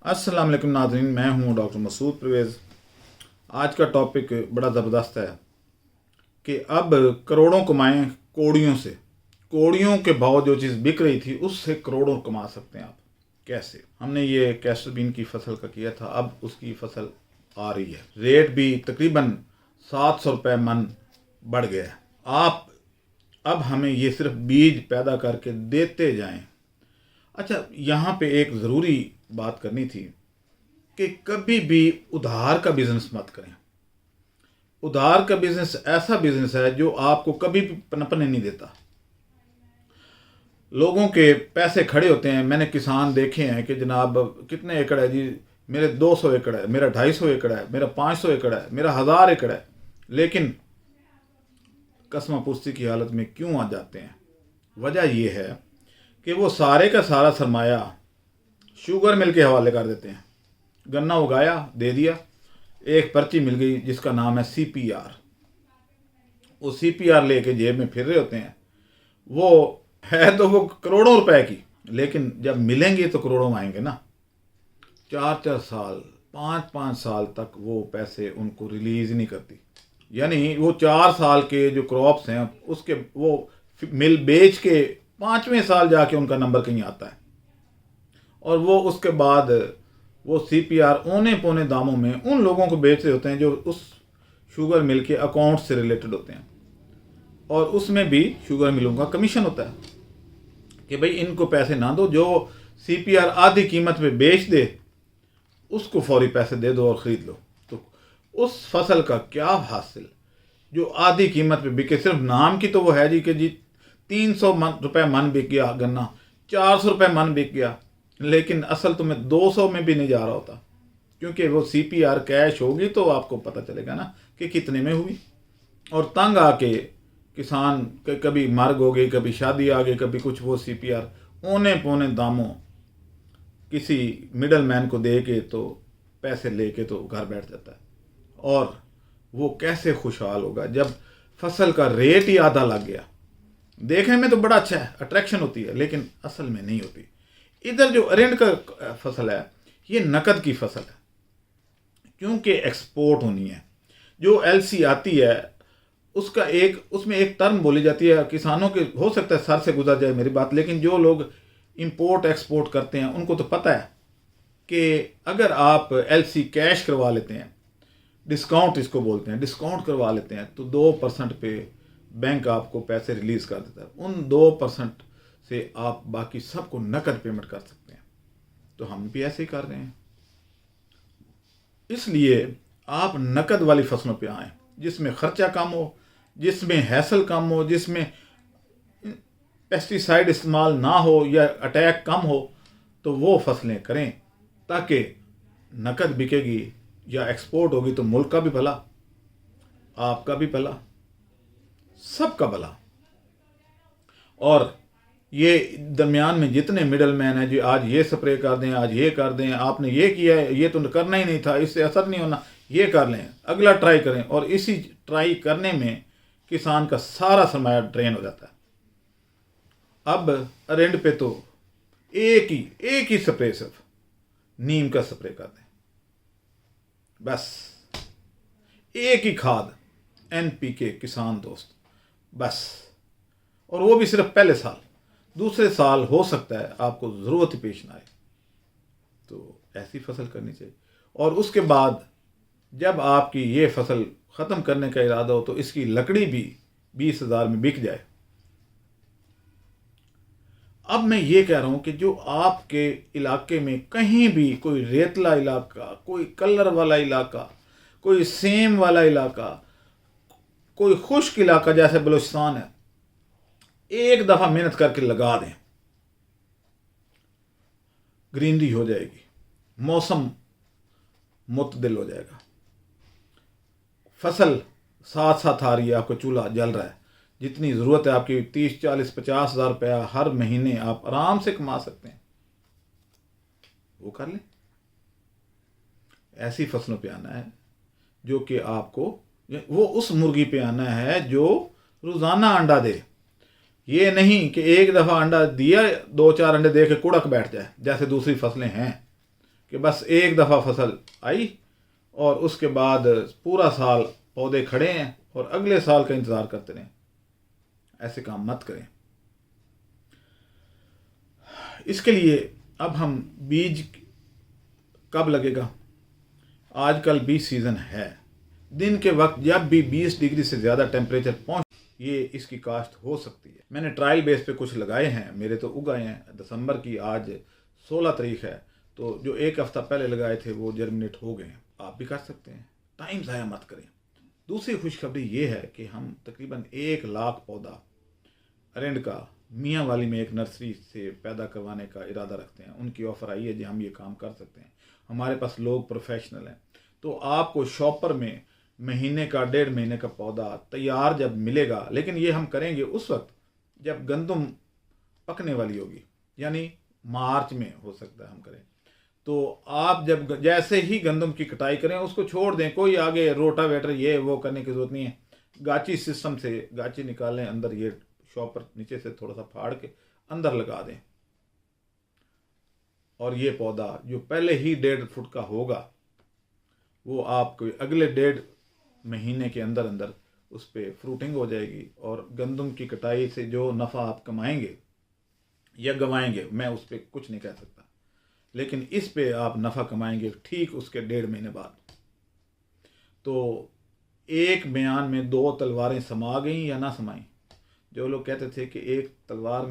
अस्सलाम वालेकुम नाज़रीन, मैं हूं डॉक्टर मसूद परवेज़। आज का टॉपिक बड़ा ज़बरदस्त है कि अब करोड़ों कमाएं कौड़ियों से। कौड़ियों के भाव जो चीज़ बिक रही थी उससे करोड़ों कमा सकते हैं आप। कैसे? हमने ये कैस्टर बीन की फसल का किया था, अब उसकी फसल आ रही है, रेट भी तकरीबन 700 रुपये मन बढ़ गया है। आप अब हमें ये सिर्फ बीज पैदा करके देते जाएं। अच्छा, यहाँ पे एक ज़रूरी बात करनी थी कि कभी भी उधार का बिजनेस मत करें। उधार का बिजनेस ऐसा बिजनेस है जो आपको कभी भी पनपने नहीं देता। लोगों के पैसे खड़े होते हैं। मैंने किसान देखे हैं कि जनाब कितने एकड़ है जी, मेरे 200 एकड़ है, मेरा 250 एकड़ है, मेरा 500 एकड़ है, मेरा 1000 एकड़ है, लेकिन कसमा पुश्ती की हालत में क्यों आ जाते हैं? वजह यह है कि वो सारे का सारा सरमाया शुगर मिल के हवाले कर देते हैं। गन्ना उगाया, दे दिया, एक पर्ची मिल गई जिसका नाम है CPR। वो CPR लेके जेब में फिर रहे होते हैं। वो है तो वो करोड़ों रुपए की, लेकिन जब मिलेंगे तो करोड़ों आएंगे ना। 4-4 साल, 5-5 साल तक वो पैसे उनको रिलीज नहीं करती। यानी वो 4 साल के जो क्रॉप्स हैं उसके वो मिल बेच के 5वें साल जाके उनका नंबर कहीं आता है, और वो उसके बाद वो CPR औने पौने दामों में उन लोगों को बेच रहे होते हैं जो उस शुगर मिल के अकाउंट से रिलेटेड होते हैं। और उसमें भी शुगर मिलों का कमीशन होता है कि भाई इनको पैसे ना दो, जो CPR आधी कीमत पे बेच दे उसको फौरी पैसे दे दो और ख़रीद लो। तो उस फसल का क्या हासिल जो आधी कीमत पे बिके। सिर्फ नाम की तो वो है जी कि जी 300 रुपये मन बिक गया गन्ना, 400 रुपये मन बिक गया, लेकिन असल तो मैं 200 में भी नहीं जा रहा होता, क्योंकि वो CPR कैश होगी तो आपको पता चलेगा ना कि कितने में हुई। और तंग आके किसान कभी मर्ग हो गई, कभी शादी आ गई, कभी कुछ, वो CPR औने पौने दामों किसी मिडल मैन को दे के तो पैसे लेके तो घर बैठ जाता है। और वो कैसे खुशहाल होगा जब फसल का रेट ही आधा लग गया। देखने में तो बड़ा अच्छा है, अट्रैक्शन होती है, लेकिन असल में नहीं होती। इधर जो अरेंड का फसल है ये नकद की फसल है, क्योंकि एक्सपोर्ट होनी है। जो LC आती है उसका उसमें एक टर्म बोली जाती है, किसानों के हो सकता है सर से गुजर जाए मेरी बात, लेकिन जो लोग इंपोर्ट एक्सपोर्ट करते हैं उनको तो पता है कि अगर आप LC कैश करवा लेते हैं, डिस्काउंट इसको बोलते हैं, डिस्काउंट करवा लेते हैं, तो 2% पे बैंक आपको पैसे रिलीज कर देता है। उन 2% से आप बाकी सबको नकद पेमेंट कर सकते हैं। तो हम भी ऐसे ही कर रहे हैं। इसलिए आप नकद वाली फसलों पे आएँ जिसमें खर्चा कम हो, जिसमें हैसल कम हो, जिसमें पेस्टिसाइड इस्तेमाल ना हो या अटैक कम हो, तो वो फसलें करें ताकि नकद बिकेगी या एक्सपोर्ट होगी तो मुल्क का भी भला, आपका भी भला, सबका भला। और ये दरमियान में जितने मिडल मैन हैं जो आज ये स्प्रे कर दें, आज ये कर दें, आपने ये किया है, ये तो करना ही नहीं था, इससे असर नहीं होना, ये कर लें, अगला ट्राई करें, और इसी ट्राई करने में किसान का सारा सरमाया ड्रेन हो जाता है। अब अरेंड पे तो एक ही स्प्रे, सिर्फ नीम का स्प्रे कर दें, बस एक ही खाद NPK किसान दोस्त, बस। और वो भी सिर्फ पहले साल, दूसरे साल हो सकता है आपको ज़रूरत ही पेश ना आए, तो ऐसी फसल करनी चाहिए। और उसके बाद जब आपकी ये फसल ख़त्म करने का इरादा हो तो इसकी लकड़ी भी 20,000 में बिक जाए। अब मैं ये कह रहा हूँ कि जो आपके इलाके में कहीं भी कोई रेतला इलाका, कोई कलर वाला इलाका, कोई सेम वाला इलाका, कोई खुश्क इलाका जैसे बलूचिस्तान है, एक दफ़ा मेहनत करके लगा दें, ग्रीनरी हो जाएगी, मौसम मुतदिल हो जाएगा, फसल साथ साथ आ रही है, आपका चूल्हा जल रहा है, जितनी ज़रूरत है आपकी 30, 40, 50 हज़ार रुपया हर महीने आप आराम से कमा सकते हैं, वो कर लें। ऐसी फसलों पे आना है जो कि आपको, वो उस मुर्गी पे आना है जो रोज़ाना अंडा दे। ये नहीं कि एक दफ़ा अंडा दिया, 2-4 अंडे दे के कुड़क बैठ जाए जैसे दूसरी फसलें हैं। कि बस एक दफ़ा फसल आई और उसके बाद पूरा साल पौधे खड़े हैं और अगले साल का इंतज़ार करते रहें। ऐसे काम मत करें। इसके लिए अब हम बीज कब लगेगा? आजकल बीज सीज़न है। दिन के वक्त जब भी 20 डिग्री से ज़्यादा टेम्परेचर पहुँच, ये इसकी काश्त हो सकती है। मैंने ट्रायल बेस पे कुछ लगाए हैं, मेरे तो उग आए हैं। दिसंबर की आज 16 तारीख है, तो जो एक हफ़्ता पहले लगाए थे वो जर्मिनेट हो गए हैं। आप भी कर सकते हैं। टाइम ज़ाया मत करें। दूसरी खुशखबरी ये है कि हम तकरीबन 1 लाख पौधा अरेंड का मियाँ वाली में एक नर्सरी से पैदा करवाने का इरादा रखते हैं। उनकी ऑफ़र आई है जी हम ये काम कर सकते हैं। हमारे पास लोग प्रोफेशनल हैं। तो आपको शॉपर में महीने का 1.5 महीने का पौधा तैयार जब मिलेगा, लेकिन ये हम करेंगे उस वक्त जब गंदम पकने वाली होगी, यानी मार्च में हो सकता है हम करें। तो आप जब जैसे ही गंदम की कटाई करें उसको छोड़ दें, कोई आगे रोटावेटर ये वो करने की जरूरत नहीं है। गाची सिस्टम से गाची निकालें, अंदर ये शॉपर नीचे से थोड़ा सा फाड़ के अंदर लगा दें और ये पौधा जो पहले ही 1.5 फुट का होगा वो आपको अगले 1.5 महीने के अंदर अंदर उस पर फ्रूटिंग हो जाएगी। और गंदम की कटाई से जो नफ़ा आप कमाएंगे या गंवाएंगे, मैं उस पर कुछ नहीं कह सकता, लेकिन इस पे आप नफ़ा कमाएंगे ठीक उसके 1.5 महीने बाद। तो एक बयान में 2 तलवारें समा गई या ना समाई। जो लोग कहते थे कि एक बयान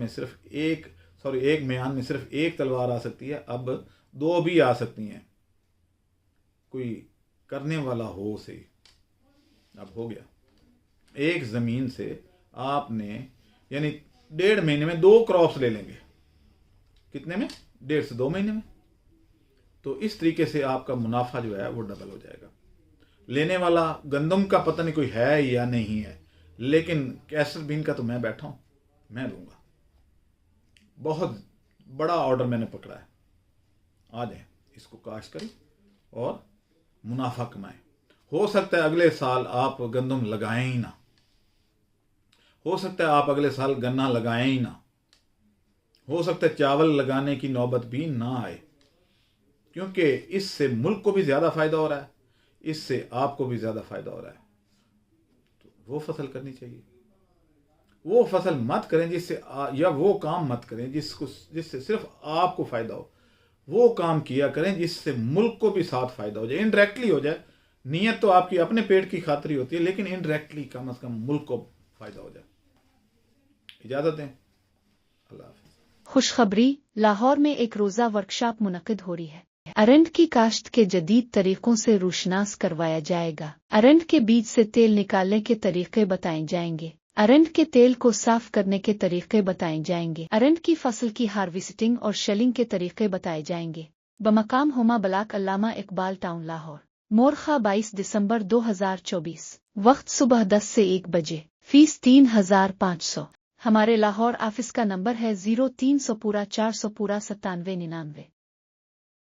में सिर्फ एक तलवार आ सकती है, अब 2 भी आ सकती हैं। कोई करने वाला हो से अब हो गया। एक ज़मीन से आपने यानी 1.5 महीने में 2 क्रॉप्स ले लेंगे। कितने में? 1.5 से 2 महीने में। तो इस तरीके से आपका मुनाफा जो है वो डबल हो जाएगा। लेने वाला गंदम का पता नहीं कोई है या नहीं है, लेकिन कैसर बीन का तो मैं बैठा हूँ, मैं दूंगा। बहुत बड़ा ऑर्डर मैंने पकड़ा है। आ जाए, इसको काश्त करें और मुनाफा कमाएं। हो सकता है अगले साल आप गंदम लगाएं ही ना, हो सकता है आप अगले साल गन्ना लगाएं ही ना, हो सकता है चावल लगाने की नौबत भी ना आए, क्योंकि इससे मुल्क को भी ज़्यादा फ़ायदा हो रहा है, इससे आपको भी ज़्यादा फ़ायदा हो रहा है। तो वो फसल करनी चाहिए। वो फसल मत करें जिससे या वो काम मत करें जिससे सिर्फ आपको फ़ायदा हो। वो काम किया करें जिससे मुल्क को भी साथ फ़ायदा हो जाए, इनडायरेक्टली हो जाए। नीयत तो आपकी अपने पेट की खातिर ही होती है, लेकिन इनडायरेक्टली कम से कम मुल्क को फ़ायदा हो जाए। इजाज़त दें। अल्लाह हाफ़िज़। खुशखबरी, लाहौर में एक रोज़ा वर्कशॉप मुनक़िद हो रही है। अरंड की काश्त के जदीद तरीकों से रोशनास करवाया जाएगा। अरंड के बीज से तेल निकालने के तरीके बताए जाएंगे। अरंड के तेल को साफ करने के तरीके बताए जाएंगे। अरंड की फसल की हार्वेस्टिंग और शेलिंग के तरीके बताए जाएंगे। बमकाम हुमा ब्लॉक अल्लामा इकबाल टाउन लाहौर। मोरखा 22 दिसंबर 2024। वक्त सुबह 10 से 1 बजे। फीस 3500। हमारे लाहौर ऑफिस का नंबर है 0300 400 9799।